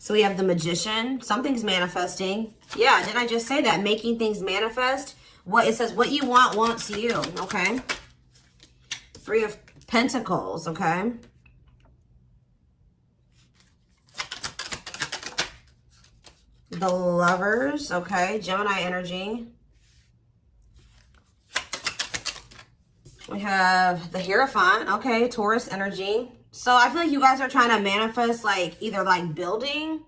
So we have the Magician. Something's manifesting. Yeah, didn't I just say that? Making things manifest. What it says, what you want wants you. Okay. Three of Pentacles. Okay. The Lovers. Okay. Gemini energy. We have the Hierophant. Okay. Taurus energy. So I feel like you guys are trying to manifest like either like building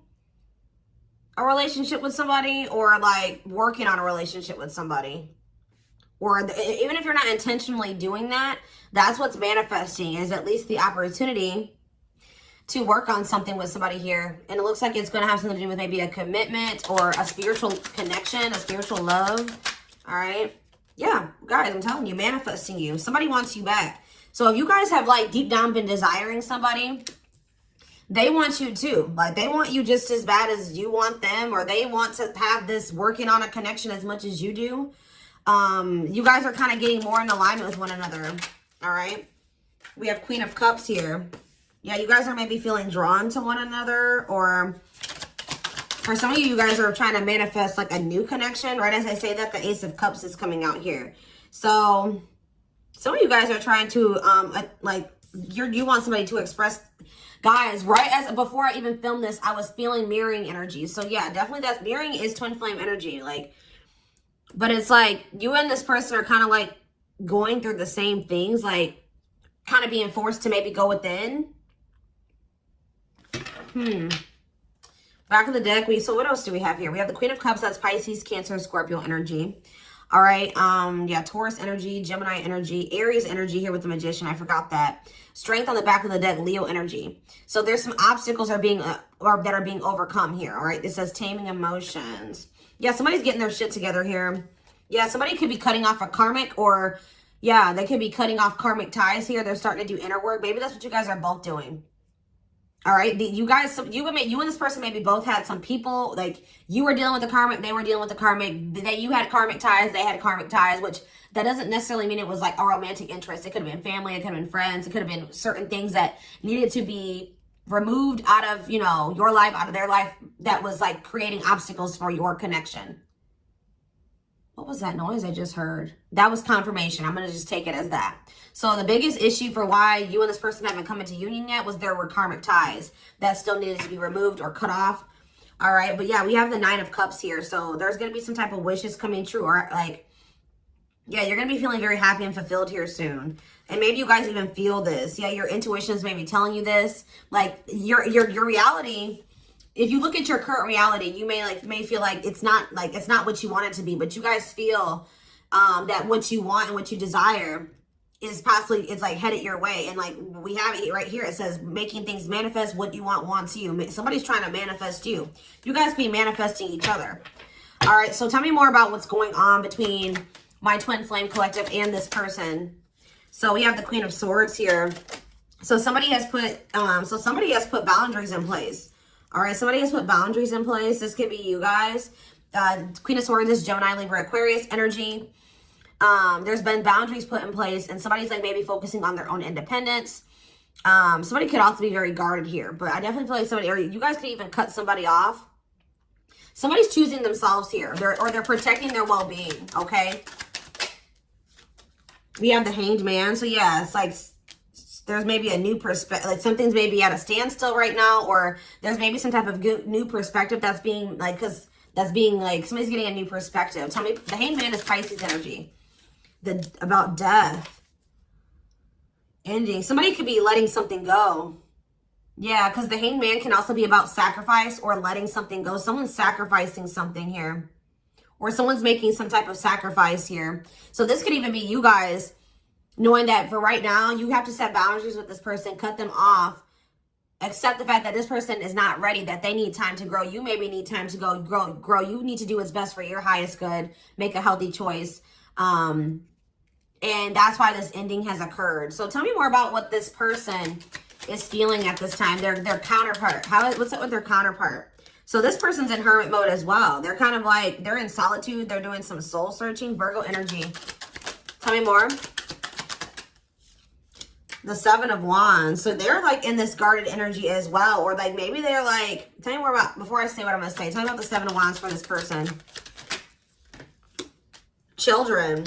a relationship with somebody or like working on a relationship with somebody. Or even if you're not intentionally doing that, that's what's manifesting, is at least the opportunity to work on something with somebody here. And it looks like it's going to have something to do with maybe a commitment or a spiritual connection, a spiritual love. All right. Yeah, guys, I'm telling you, manifesting you. Somebody wants you back. So if you guys have like deep down been desiring somebody, they want you too. Like they want you just as bad as you want them, or they want to have this working on a connection as much as you do. You guys are kind of getting more in alignment with one another. All right. We have Queen of Cups here. Yeah, you guys are maybe feeling drawn to one another, or for some of you, you guys are trying to manifest like a new connection. Right as I say that, the Ace of Cups is coming out here. So some of you guys are trying to, you want somebody to express, guys, right as, before I even filmed this, I was feeling mirroring energy. So yeah, definitely that's, mirroring is twin flame energy. Like, but it's like you and this person are kind of like going through the same things, like kind of being forced to maybe go within. Back of the deck, so what else do we have here? We have the Queen of Cups, that's Pisces, Cancer, Scorpio energy. All right, yeah, Taurus energy, Gemini energy, Aries energy here with the Magician. I forgot that. Strength on the back of the deck, Leo energy. So there's some obstacles that are being overcome here. All right, it says taming emotions. Yeah, somebody's getting their shit together here. Yeah, somebody could be cutting off a karmic, or yeah, they could be cutting off karmic ties here. They're starting to do inner work. Maybe that's what you guys are both doing. All right, you guys, you and this person maybe both had some people, like you were dealing with the karmic, they were dealing with the karmic, you had karmic ties, they had karmic ties, which that doesn't necessarily mean it was like a romantic interest. It could have been family, it could have been friends, it could have been certain things that needed to be removed out of, you know, your life, out of their life, that was like creating obstacles for your connection. What was that noise I just heard? That was confirmation. I'm going to just take it as that. So the biggest issue for why you and this person haven't come into union yet was there were karmic ties that still needed to be removed or cut off. All right. But yeah, we have the 9 of Cups here. So there's going to be some type of wishes coming true. Or like, yeah, you're going to be feeling very happy and fulfilled here soon. And maybe you guys even feel this. Yeah, your intuition is maybe telling you this. Like your reality, if you look at your current reality, you may feel like it's not what you want it to be, but you guys feel that what you want and what you desire is possibly, it's like headed your way. And like we have it right here, it says making things manifest, what you want wants you. Somebody's trying to manifest you. You guys be manifesting each other. All right, so tell me more about what's going on between my twin flame collective and this person. So we have the Queen of Swords here. So somebody has put boundaries in place. All right, somebody has put boundaries in place. This could be you guys. Queen of Swords is Gemini, Libra, Aquarius energy. There's been boundaries put in place, and somebody's like maybe focusing on their own independence. Somebody could also be very guarded here, but I definitely feel like somebody, or you guys could even cut somebody off. Somebody's choosing themselves here, they're protecting their well-being, okay? We have the Hanged Man. So yeah, it's like there's maybe a new perspective, like something's maybe at a standstill right now, or there's maybe some type of new perspective that's being like, somebody's getting a new perspective. Tell me, the Hanged Man is Pisces energy. About death. Ending. Somebody could be letting something go. Yeah, because the Hanged Man can also be about sacrifice or letting something go. Someone's sacrificing something here. Or someone's making some type of sacrifice here. So this could even be you guys knowing that for right now, you have to set boundaries with this person, cut them off, accept the fact that this person is not ready, that they need time to grow. You maybe need time to grow. You need to do what's best for your highest good, make a healthy choice. And that's why this ending has occurred. So tell me more about what this person is feeling at this time. Their counterpart. What's up with their counterpart? So this person's in hermit mode as well. They're kind of like, they're in solitude. They're doing some soul searching. Virgo energy. Tell me more. The Seven of Wands. So they're like in this guarded energy as well. Or like maybe they're like, tell me more about, before I say what I'm going to say, tell me about the Seven of Wands for this person. Children.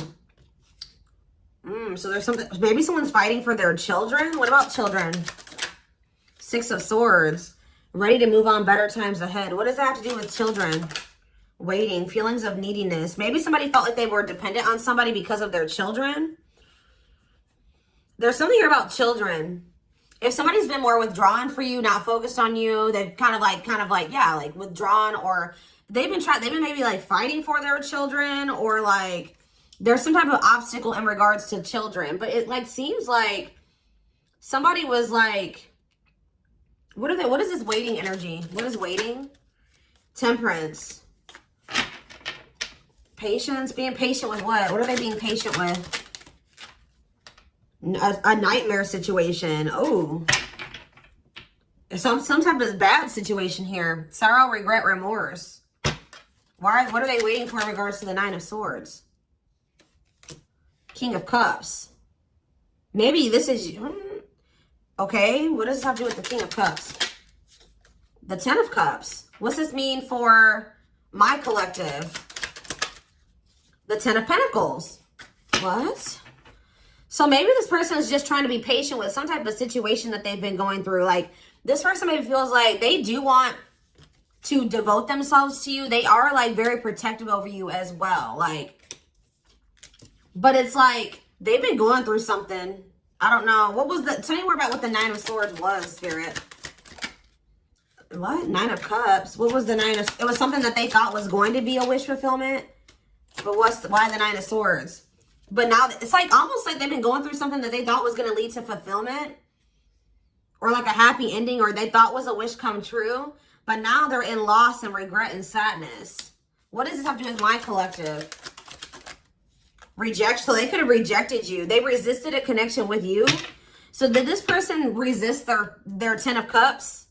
So there's something, maybe someone's fighting for their children. What about children? Six of Swords. Ready to move on, better times ahead. What does that have to do with children? Waiting, feelings of neediness. Maybe somebody felt like they were dependent on somebody because of their children. There's something here about children. If somebody's been more withdrawn for you, not focused on you, they've kind of like, yeah, like withdrawn, or they've been maybe like fighting for their children, or like there's some type of obstacle in regards to children. But it like seems like somebody was like, what is this waiting energy? What is waiting? Temperance. Patience. Being patient with what? What are they being patient with? A nightmare situation. Oh. Some type of bad situation here. Sorrow, regret, remorse. What are they waiting for in regards to the Nine of Swords? King of Cups. Maybe this is... Okay, what does this have to do with the King of Cups? The Ten of Cups. What's this mean for my collective? The Ten of Pentacles. What? So maybe this person is just trying to be patient with some type of situation that they've been going through. Like, this person maybe feels like they do want to devote themselves to you. They are, like, very protective over you as well. Like, but it's like they've been going through something. I don't know. What was the... Tell me more about what the Nine of Swords was, Spirit. What? Nine of Cups. What was the Nine of... It was something that they thought was going to be a wish fulfillment. But why the Nine of Swords? But now it's like almost like they've been going through something that they thought was going to lead to fulfillment, or like a happy ending, or they thought was a wish come true. But now they're in loss and regret and sadness. What does this have to do with my collective? Rejection. So they could have rejected you. They resisted a connection with you. So did this person resist their Ten of Cups?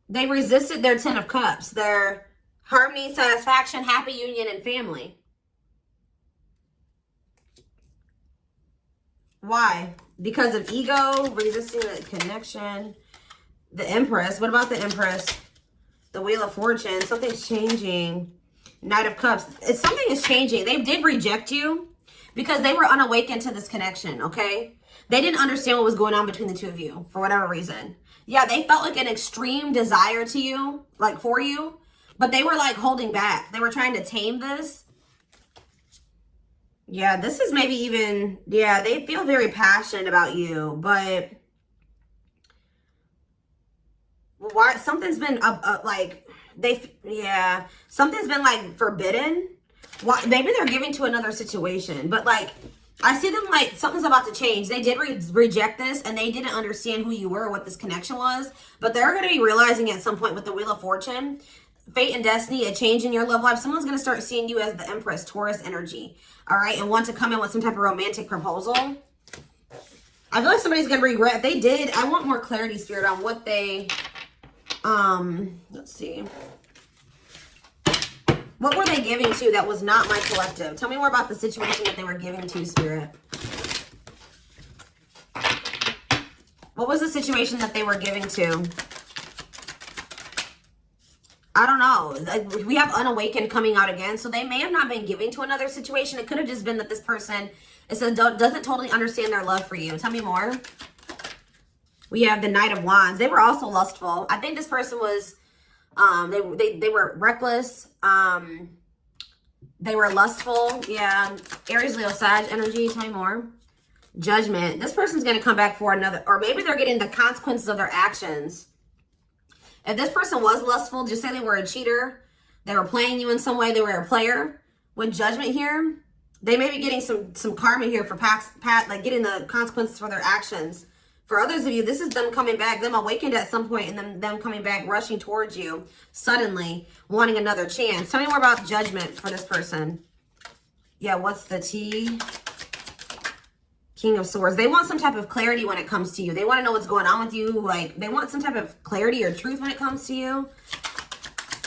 They resisted their Ten of Cups. Their harmony, satisfaction, happy union, and family. Why? Because of ego, resisting the connection. The Empress. What about the Empress? The Wheel of Fortune. Something's changing. Knight of Cups. Something is changing. They did reject you because they were unawakened to this connection, okay? They didn't understand what was going on between the two of you for whatever reason. Yeah, they felt like an extreme desire to you, like for you, but they were like holding back. They were trying to tame this. Yeah, this is maybe even, yeah, they feel very passionate about you, but why? Something's been like, something's been like forbidden. Why? Maybe they're giving to another situation, but like, I see them like something's about to change. They did reject this, and they didn't understand who you were or what this connection was, but they're going to be realizing at some point with the Wheel of Fortune, fate and destiny, a change in your love life. Someone's going to start seeing you as the Empress, Taurus energy. All right. And want to come in with some type of romantic proposal. I feel like somebody's going to regret. They did. I want more clarity, Spirit, on what they, let's see. What were they giving to that was not my collective? Tell me more about the situation that they were giving to, Spirit. What was the situation that they were giving to? I don't know. Like, we have unawakened coming out again. So they may have not been giving to another situation. It could have just been that this person doesn't totally understand their love for you. Tell me more. We have the Knight of Wands. They were also lustful. I think this person was, they were reckless. They were lustful. Yeah. Aries, Leo, Sag energy. Tell me more. Judgment. This person's going to come back for another, or maybe they're getting the consequences of their actions. If this person was lustful, just say they were a cheater. They were playing you in some way. They were a player. With Judgment here, they may be getting some karma here for like getting the consequences for their actions. For others of you, this is them coming back, them awakened at some point, and then them coming back, rushing towards you suddenly, wanting another chance. Tell me more about Judgment for this person. Yeah, what's the tea? King of Swords. They want some type of clarity when it comes to you. They want to know what's going on with you. Like, they want some type of clarity or truth when it comes to you.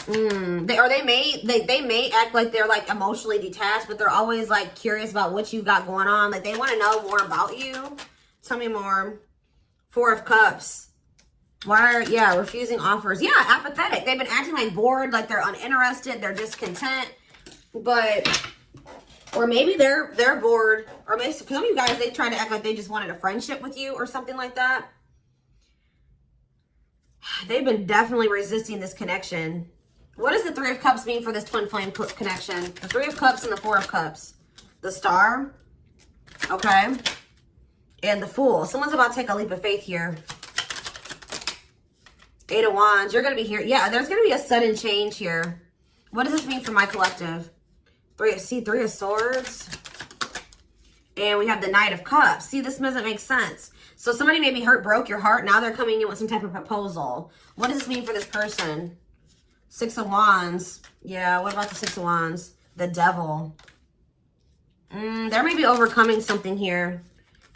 They may act like they're like emotionally detached, but they're always like curious about what you got going on. Like they want to know more about you. Tell me more. Four of Cups. Why are, yeah, refusing offers. Yeah, apathetic. They've been acting like bored, like they're uninterested, they're discontent. But, or maybe they're bored. Or maybe some of you guys, they try to act like they just wanted a friendship with you or something like that. They've been definitely resisting this connection. What does the Three of Cups mean for this twin flame connection? The Three of Cups and the Four of Cups. The Star. Okay. And the Fool. Someone's about to take a leap of faith here. Eight of Wands. You're going to be here. Yeah, there's going to be a sudden change here. What does this mean for my collective? Three of Swords. And we have the Knight of Cups. See, this doesn't make sense. So somebody maybe broke your heart. Now they're coming in with some type of proposal. What does this mean for this person? Six of Wands. Yeah, what about the Six of Wands? The Devil. There may be overcoming something here.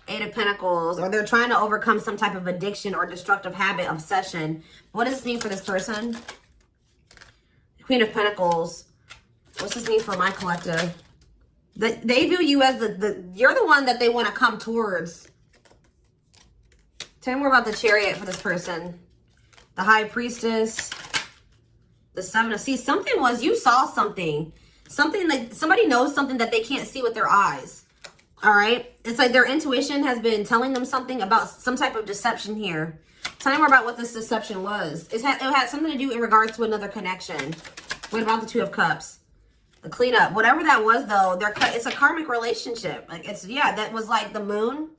Eight of Pentacles. Or they're trying to overcome some type of addiction or destructive habit, obsession. What does this mean for this person? Queen of Pentacles. What's this mean for my collective? They view you as you're the one that they want to come towards. Tell me more about the Chariot for this person. The High Priestess. The Seven of, see, something was, you saw something. Something like, somebody knows something that they can't see with their eyes. All right? It's like their intuition has been telling them something about some type of deception here. Tell me more about what this deception was. It had something to do in regards to another connection. What about the Two of Cups? The cleanup. Whatever that was, though, it's a karmic relationship. Like, it's, yeah, that was like the moon.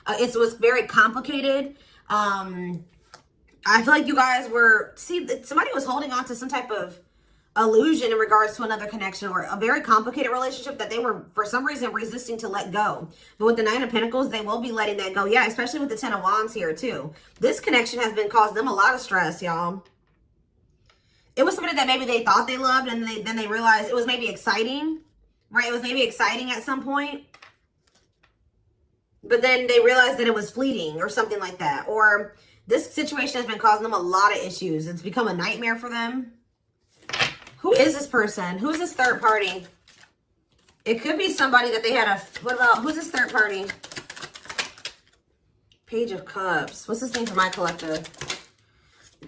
It was very complicated. I feel like you guys were, see, somebody was holding on to some type of illusion in regards to another connection or a very complicated relationship that they were, for some reason, resisting to let go. But with the Nine of Pentacles, they will be letting that go. Yeah, especially with the Ten of Wands here, too. This connection has been causing them a lot of stress, y'all. It was somebody that maybe they thought they loved, and then they realized it was maybe exciting, right? It was maybe exciting at some point. But then they realized that it was fleeting or something like that. Or this situation has been causing them a lot of issues. It's become a nightmare for them. Who is this person? Who is this third party? It could be somebody that they had a... What about... Who's this third party? Page of Cups. What's this name for my collective?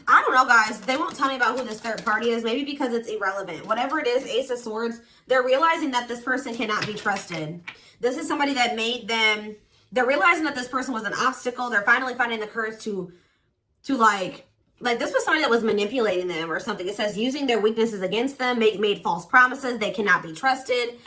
I don't know, guys. They won't tell me about who this third party is. Maybe because it's irrelevant. Whatever it is, Ace of Swords, they're realizing that this person cannot be trusted. This is somebody that made them... They're realizing that this person was an obstacle. They're finally finding the courage to like this was somebody that was manipulating them or something. It says using their weaknesses against them, made false promises. They cannot be trusted.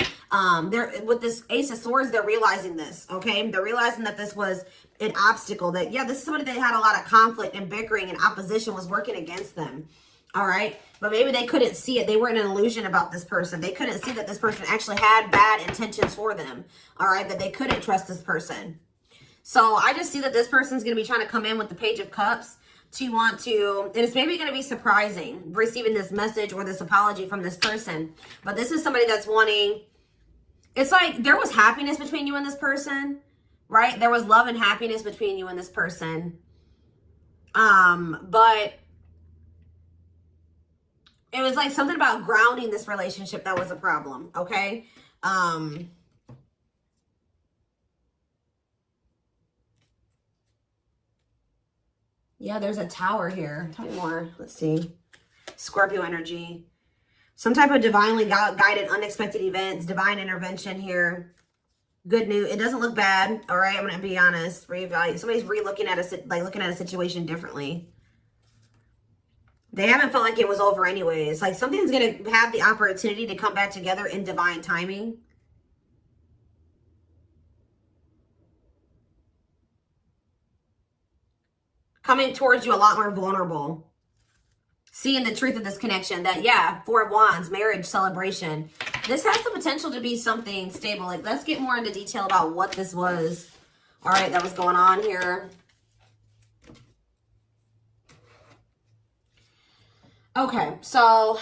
They're with this Ace of Swords, they're realizing this, okay? They're realizing that this was an obstacle, that, yeah, this is somebody that had a lot of conflict and bickering and opposition was working against them, all right? But maybe they couldn't see it. They were in an illusion about this person. They couldn't see that this person actually had bad intentions for them, all right? That they couldn't trust this person. So I just see that this person's going to be trying to come in with the Page of Cups to want to, and it's maybe going to be surprising receiving this message or this apology from this person. But this is somebody that's wanting, it's like there was happiness between you and this person, right? There was love and happiness between you and this person. But it was like something about grounding this relationship that was a problem, okay? Yeah, there's a Tower here. Tell me more. Let's see. Scorpio energy. Some type of divinely guided unexpected events, divine intervention here. Good news. It doesn't look bad, all right? I'm going to be honest. Reevaluate. Somebody's looking at a situation differently. They haven't felt like it was over anyways. Like something's going to have the opportunity to come back together in divine timing. Coming towards you a lot more vulnerable. Seeing the truth of this connection that, yeah, Four of Wands, marriage, celebration. This has the potential to be something stable. Like, let's get more into detail about what this was. All right, that was going on here. Okay, so,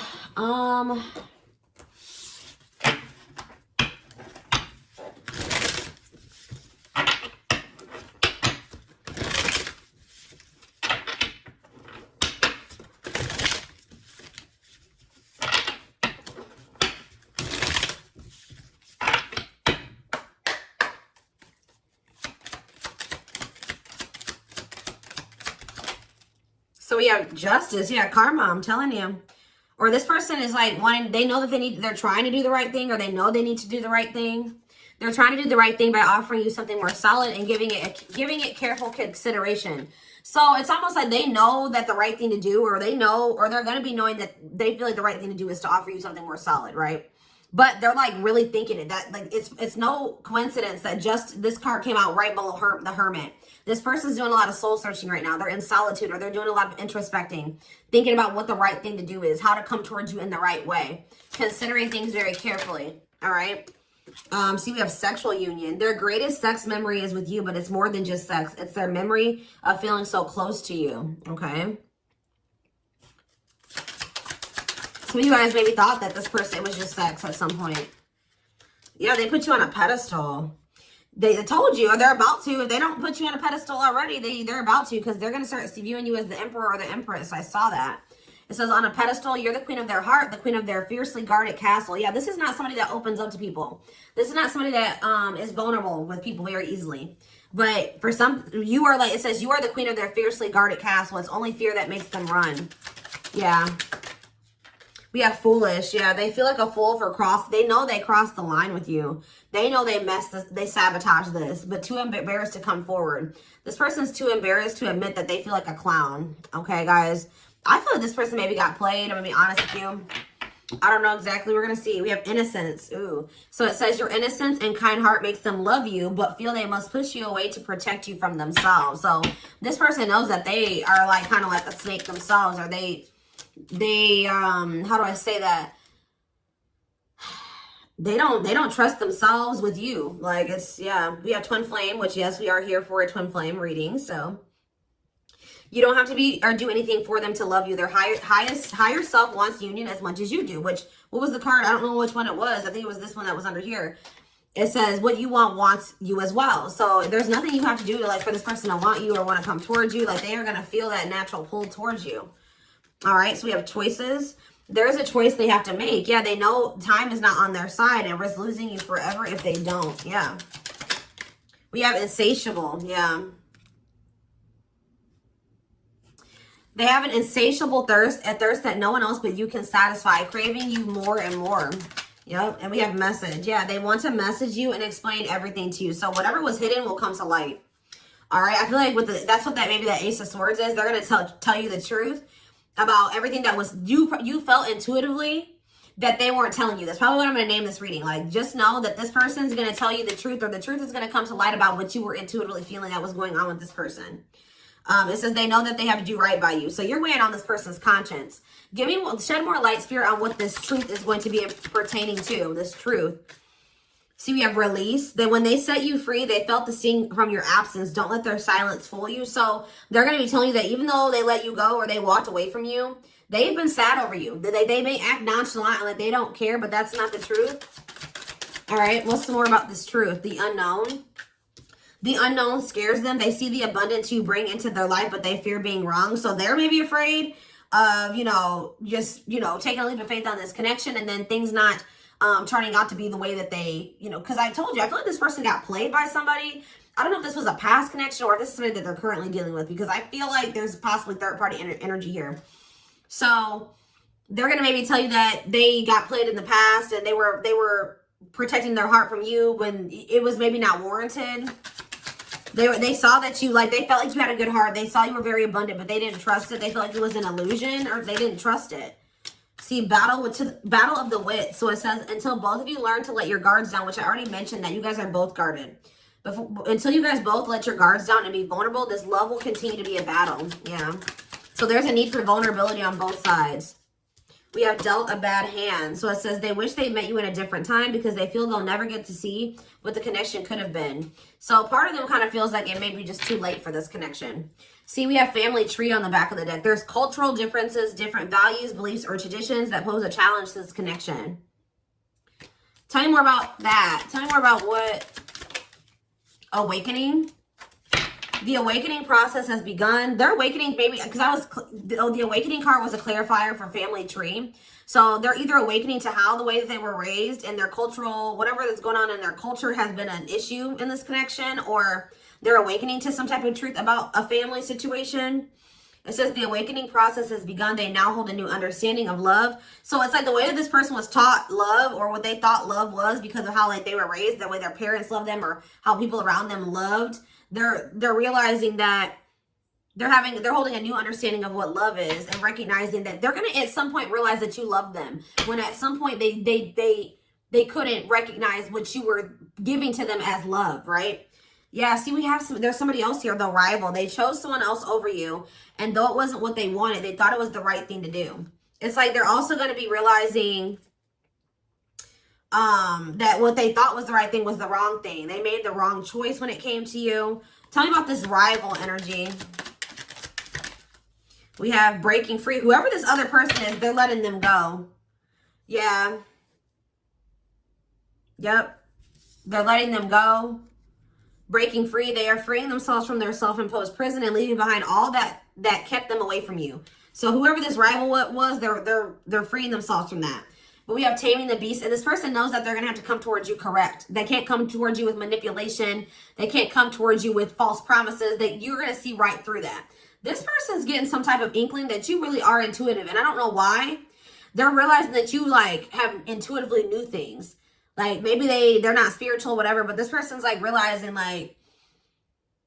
So we have justice. Yeah, karma, I'm telling you. Or this person is like wanting, they know that they're trying to do the right thing, or they know they need to do the right thing. They're trying to do the right thing by offering you something more solid and giving it careful consideration. So it's almost like they know that the right thing to do, or they know, or they're going to be knowing that they feel like the right thing to do is to offer you something more solid, right? But they're like really thinking it. That like it's no coincidence that just this card came out right below the Hermit. This person's doing a lot of soul searching right now. They're in solitude, or they're doing a lot of introspecting, thinking about what the right thing to do is, how to come towards you in the right way, considering things very carefully. All right. See, we have sexual union. Their greatest sex memory is with you, but it's more than just sex. It's their memory of feeling so close to you. Okay. Some of you guys maybe thought that this person, it was just sex at some point. Yeah, they put you on a pedestal. They told you, or they're about to. If they don't put you on a pedestal already, they're about to, because they're going to start viewing you as the emperor or the empress. I saw that. It says on a pedestal, you're the queen of their heart, the queen of their fiercely guarded castle. Yeah, this is not somebody that opens up to people. This is not somebody that is vulnerable with people very easily. But for some, you are like, it says you are the queen of their fiercely guarded castle. It's only fear that makes them run. Yeah. We have foolish. Yeah, they feel like a fool for they know they crossed the line with you. They know they sabotaged this, but too embarrassed to come forward. This person's too embarrassed to admit that they feel like a clown. Okay, guys. I feel like this person maybe got played. I'm going to be honest with you. I don't know exactly. We're going to see. We have innocence. Ooh. So it says your innocence and kind heart makes them love you, but feel they must push you away to protect you from themselves. So this person knows that they are like kind of like a snake themselves, or they how do I say that? They don't trust themselves with you. Like it's, yeah, we have twin flame, which yes, we are here for a twin flame reading. So you don't have to be or do anything for them to love you. Their higher self wants union as much as you do. Which, what was the card? I don't know which one it was. I think it was this one that was under here. It says what you want wants you as well. So there's nothing you have to do to like for this person to want you or want to come towards you. Like they are going to feel that natural pull towards you. All right. So we have choices. There's a choice they have to make. Yeah. They know time is not on their side and risk losing you forever if they don't. Yeah. We have insatiable. Yeah. They have an insatiable thirst, a thirst that no one else but you can satisfy, craving you more and more. Yep. And we have message. Yeah, they want to message you and explain everything to you. So whatever was hidden will come to light. All right. I feel like that's what maybe that Ace of Swords is. They're going to tell you the truth about everything that was you felt intuitively that they weren't telling you. That's probably what I'm going to name this reading. Like, just know that this person's going to tell you the truth, or the truth is going to come to light about what you were intuitively feeling that was going on with this person. It says they know that they have to do right by you. So you're weighing on this person's conscience. Shed more light, Spirit, on what this truth is going to be pertaining to, this truth. See, we have release. That when they set you free, they felt the sting from your absence. Don't let their silence fool you. So they're going to be telling you that even though they let you go or they walked away from you, they've been sad over you. They may act nonchalant and like they don't care, but that's not the truth. All right, what's some more about this truth? The unknown. The unknown scares them. They see the abundance you bring into their life, but they fear being wrong. So they're maybe afraid of, just, taking a leap of faith on this connection and then things not turning out to be the way that they, because I told you, I feel like this person got played by somebody. I don't know if this was a past connection or if this is something that they're currently dealing with, because I feel like there's possibly third-party energy here. So they're going to maybe tell you that they got played in the past and they were protecting their heart from you when it was maybe not warranted. They saw that they felt like you had a good heart. They saw you were very abundant, but they didn't trust it. They felt like it was an illusion, or they didn't trust it. See, battle of the wit. So it says, until both of you learn to let your guards down, which I already mentioned that you guys are both guarded. Until you guys both let your guards down and be vulnerable, this love will continue to be a battle. Yeah. So there's a need for vulnerability on both sides. We have dealt a bad hand. So it says they wish they met you in a different time because they feel they'll never get to see what the connection could have been. So part of them kind of feels like it may be just too late for this connection. See, we have family tree on the back of the deck. There's cultural differences, different values, beliefs, or traditions that pose a challenge to this connection. Tell me more about that. Tell me more about what awakening. The awakening process has begun. Their awakening, maybe, because the awakening card was a clarifier for family tree. So they're either awakening to how the way that they were raised and their cultural, whatever that's going on in their culture has been an issue in this connection, or they're awakening to some type of truth about a family situation. It says the awakening process has begun. They now hold a new understanding of love. So it's like the way that this person was taught love, or what they thought love was because of how like they were raised, the way their parents loved them or how people around them loved. They're realizing that they're holding a new understanding of what love is, and recognizing that they're going to at some point realize that you love them, when at some point they couldn't recognize what you were giving to them as love, right? Yeah, see, there's somebody else here, the rival. They chose someone else over you, and though it wasn't what they wanted, they thought it was the right thing to do. It's like they're also going to be realizing that what they thought was the right thing was the wrong thing. They made the wrong choice when it came to you. Tell me about this rival energy. We have breaking free. Whoever this other person is, they're letting them go. Yeah. Yep. They're letting them go. Breaking free. They are freeing themselves from their self-imposed prison and leaving behind all that kept them away from you. So whoever this rival was, they're freeing themselves from that. But we have taming the beast, and this person knows that they're going to have to come towards you correct. They can't come towards you with manipulation. They can't come towards you with false promises. That you're going to see right through that. This person's getting some type of inkling that you really are intuitive, and I don't know why. They're realizing that you like have intuitively knew things. Like maybe they're not spiritual, whatever, but this person's like realizing like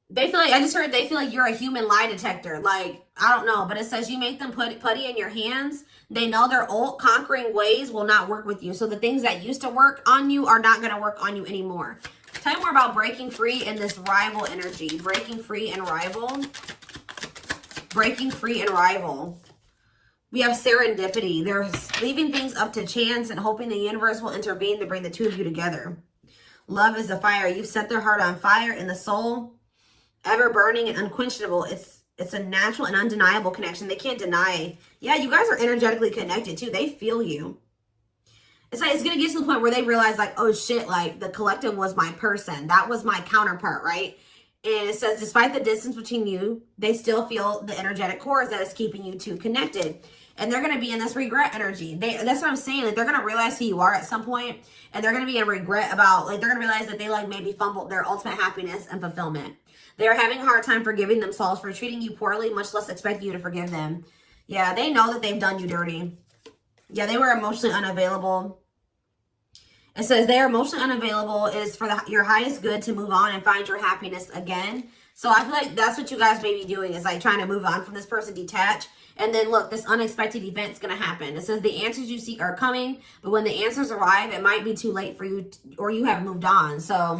they feel like, I just heard they feel like you're a human lie detector. Like, I don't know, but it says you make them put putty in your hands. They know their old conquering ways will not work with you. So the things that used to work on you are not going to work on you anymore. Tell me more about breaking free in this rival energy. Breaking free and rival. Breaking free and rival. We have serendipity. They're leaving things up to chance and hoping the universe will intervene to bring the two of you together. Love is the fire. You've set their heart on fire in the soul. Ever burning and unquenchable. It's a natural and undeniable connection. They can't deny. Yeah, you guys are energetically connected too. They feel you. It's like it's going to get to the point where they realize like, oh shit, like the collective was my person. That was my counterpart, right? And it says, despite the distance between you, they still feel the energetic cores that is keeping you two connected. And they're going to be in this regret energy. That's what I'm saying. Like, they're going to realize who you are at some point. And they're going to be in regret about, like, they're going to realize that they, like, maybe fumbled their ultimate happiness and fulfillment. They're having a hard time forgiving themselves for treating you poorly, much less expect you to forgive them. Yeah, they know that they've done you dirty. Yeah, they were emotionally unavailable. It says they are emotionally unavailable. It is for your highest good to move on and find your happiness again. So I feel like that's what you guys may be doing, is like trying to move on from this person, detach. And then look, this unexpected event's going to happen. It says the answers you seek are coming, but when the answers arrive, it might be too late for you or you have moved on. So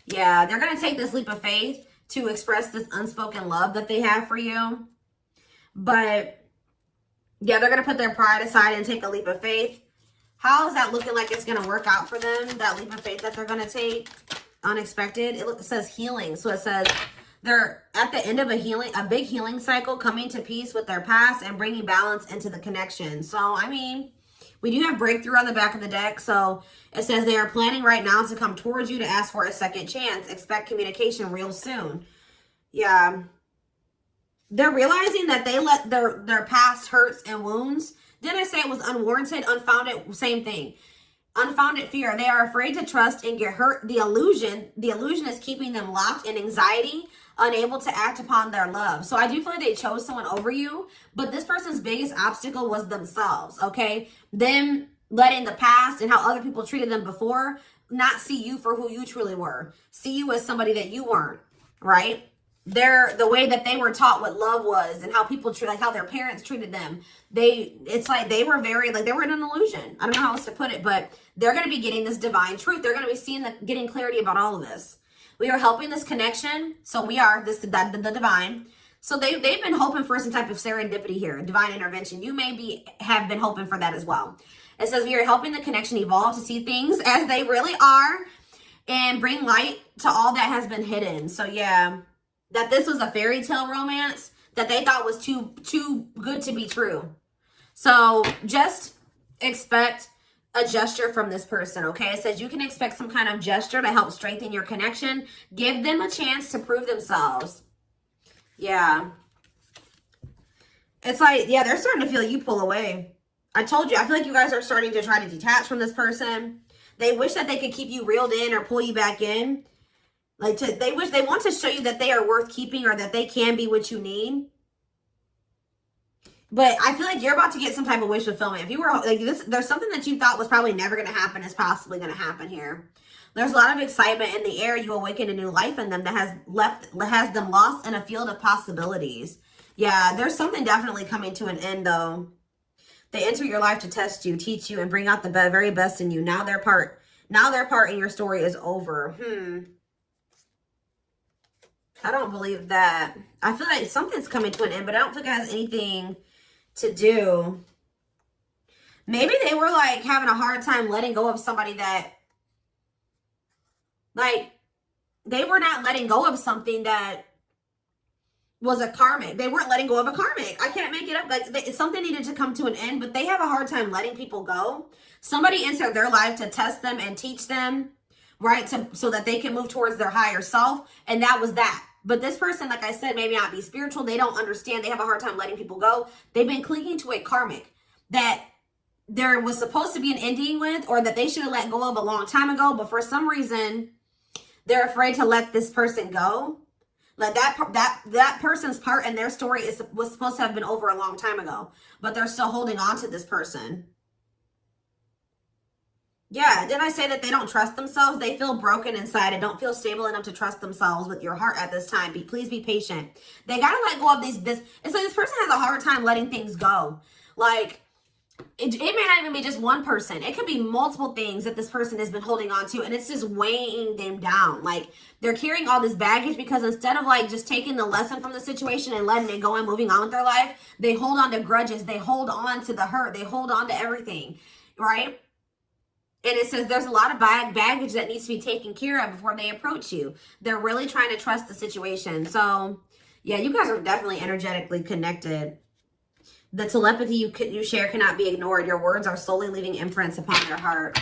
yeah, they're going to take this leap of faith to express this unspoken love that they have for you. But yeah, they're going to put their pride aside and take a leap of faith. How is that looking like it's going to work out for them? That leap of faith that they're going to take, unexpected. It says healing. So it says they're at the end of a big healing cycle, coming to peace with their past and bringing balance into the connection. So, I mean, we do have breakthrough on the back of the deck. So it says they are planning right now to come towards you to ask for a second chance. Expect communication real soon. Yeah. They're realizing that they let their past hurts and wounds. Didn't I say it was unwarranted, unfounded? Same thing. Unfounded fear. They are afraid to trust and get hurt. The illusion is keeping them locked in anxiety, unable to act upon their love. So I do feel like they chose someone over you, but this person's biggest obstacle was themselves, okay? Them letting the past and how other people treated them before not see you for who you truly were. See you as somebody that you weren't, right? The way that they were taught what love was and how people treat, like how their parents treated them. It's like they were very, like they were in an illusion. I don't know how else to put it, but they're going to be getting this divine truth. They're going to be seeing getting clarity about all of this. We are helping this connection. So we are the divine. So they've been hoping for some type of serendipity here, divine intervention. You may have been hoping for that as well. It says we are helping the connection evolve to see things as they really are and bring light to all that has been hidden. So yeah, that this was a fairy tale romance that they thought was too good to be true. So just expect a gesture from this person, okay? It says you can expect some kind of gesture to help strengthen your connection. Give them a chance to prove themselves. Yeah. It's like, yeah, they're starting to feel you pull away. I told you, I feel like you guys are starting to try to detach from this person. They wish that they could keep you reeled in or pull you back in. They want to show you that they are worth keeping or that they can be what you need. But I feel like you're about to get some type of wish fulfillment. If you were like this, there's something that you thought was probably never going to happen is possibly going to happen here. There's a lot of excitement in the air. You awaken a new life in them that has them lost in a field of possibilities. Yeah, there's something definitely coming to an end though. They enter your life to test you, teach you, and bring out the very best in you. Now their part in your story is over. I don't believe that. I feel like something's coming to an end, but I don't think it has anything to do. Maybe they were like having a hard time letting go of somebody that, like, they were not letting go of something that was a karmic. They weren't letting go of a karmic. I can't make it up. Like, something needed to come to an end, but they have a hard time letting people go. Somebody entered their life to test them and teach them, right? So that they can move towards their higher self. And that was that. But this person, like I said, maybe not be spiritual. They don't understand. They have a hard time letting people go. They've been clinging to a karmic that there was supposed to be an ending with, or that they should have let go of a long time ago. But for some reason, they're afraid to let this person go. Like that person's part in their story was supposed to have been over a long time ago, but they're still holding on to this person. Yeah, didn't I say that they don't trust themselves? They feel broken inside and don't feel stable enough to trust themselves with your heart at this time. Please be patient. They got to let go of this. It's like this person has a hard time letting things go. Like, it may not even be just one person. It could be multiple things that this person has been holding on to, and it's just weighing them down. Like, they're carrying all this baggage because instead of like just taking the lesson from the situation and letting it go and moving on with their life, they hold on to grudges. They hold on to the hurt. They hold on to everything, right? And it says there's a lot of baggage that needs to be taken care of before they approach you. They're really trying to trust the situation. So, yeah, you guys are definitely energetically connected. The telepathy you share cannot be ignored. Your words are slowly leaving imprints upon their heart.